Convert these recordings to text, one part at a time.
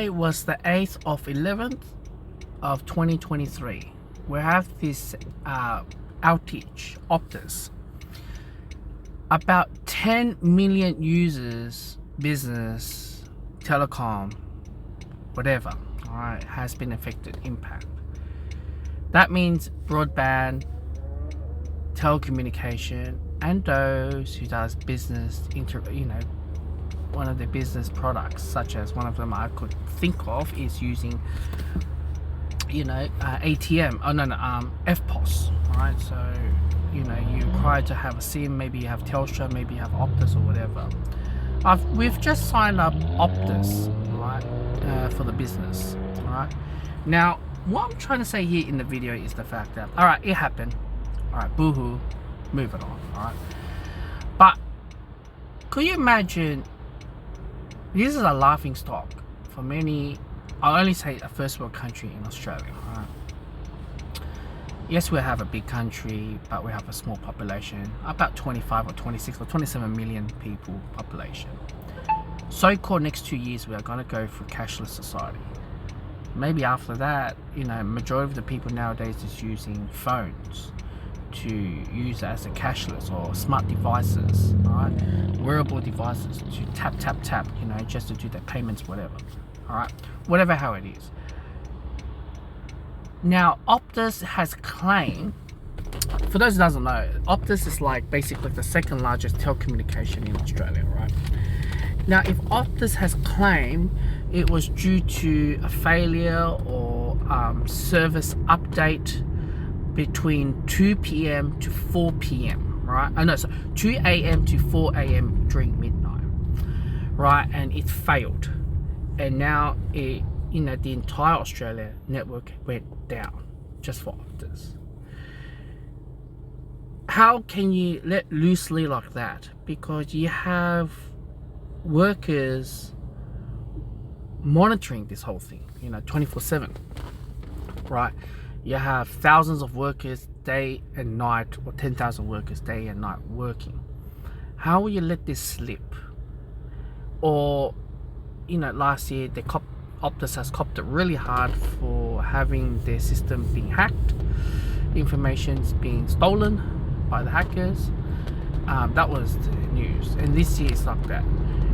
It was the 8th of 11th of 2023. We have this outage, optus. About 10 million users, business, telecom, whatever, alright, has been affected, impact. That means broadband, telecommunication, and those who does business, one of the business products, such as one of them I could think of is using, ATM. FPOS. Right, so you're required to have a SIM. Maybe you have Telstra, maybe you have Optus or whatever. We've just signed up Optus, right, for the business. Right, now what I'm trying to say here in the video is the fact that it happened. Boohoo, move it on. But could you imagine? This is a laughing stock for many. I'll only say a first world country in Australia. Right? Yes, we have a big country, but we have a small population, about 25 or 26 or 27 million people population. So-called next 2 years, we are going to go through cashless society. Maybe after that, majority of the people nowadays is using phones to use as a cashless or smart devices, right? Wearable devices to tap, just to do their payments, whatever. Whatever how it is. Now, Optus has claimed, for those who doesn't know, Optus is like basically the second largest telecommunication in Australia, right? Now, if Optus has claimed it was due to a failure or service update between 2 p.m. to 4 p.m. right? 2 a.m. to 4 a.m. during midnight, right? And it failed, and now the entire Australia network went down just for Optus. How can you let loosely like that? Because you have workers monitoring this whole thing, 24/7, right? You have thousands of workers day and night, or 10,000 workers day and night working. How will you let this slip? Or, last year Optus has copped it really hard for having their system being hacked, information's being stolen by the hackers. That was the news. And this year it's like that.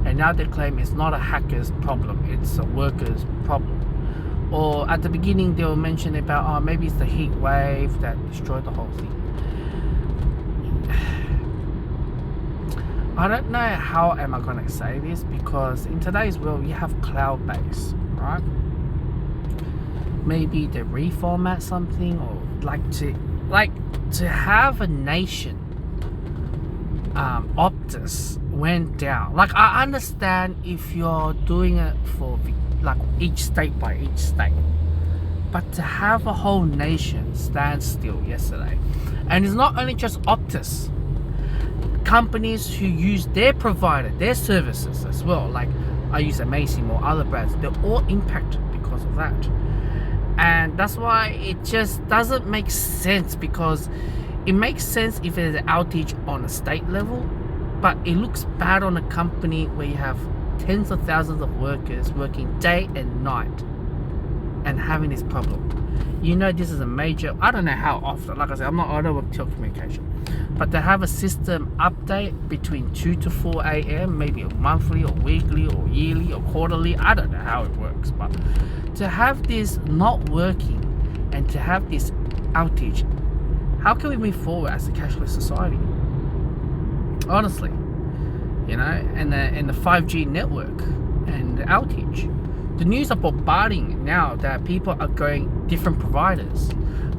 And now they claim it's not a hacker's problem, it's a worker's problem. Or at the beginning they were mentioning about maybe it's the heat wave that destroyed the whole thing. I don't know how am I going to say this, because in today's world you have cloud-based, right? Maybe they reformat something, or to have a nation. Optus went down. I understand if you're doing it for each state by each state, but to have a whole nation stand still yesterday, and it's not only just Optus, companies who use their provider, their services as well, like I use Amazing or other brands, they're all impacted because of that. And that's why it just doesn't make sense, because it makes sense if there's an outage on a state level, but it looks bad on a company where you have tens of thousands of workers working day and night and having this problem. This is a major, I don't know how often, like I said, I don't work telecommunication, but to have a system update between 2 to 4 a.m, maybe monthly or weekly or yearly or quarterly, I don't know how it works, but to have this not working and to have this outage, how can we move forward as a cashless society? Honestly, and the 5G network and the outage. The news are bombarding now that people are going different providers,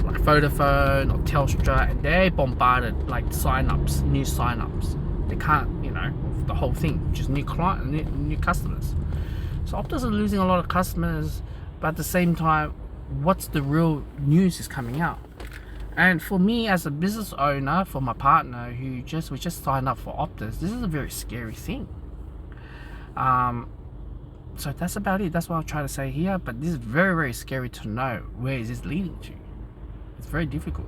like Vodafone or Telstra, and they're bombarded new sign-ups. They can't, the whole thing, just new customers. So Optus is losing a lot of customers, but at the same time, what's the real news is coming out? And for me as a business owner, for my partner we just signed up for Optus, this is a very scary thing. So that's about it. That's what I'm trying to say here. But this is very, very scary to know where is this leading to. It's very difficult.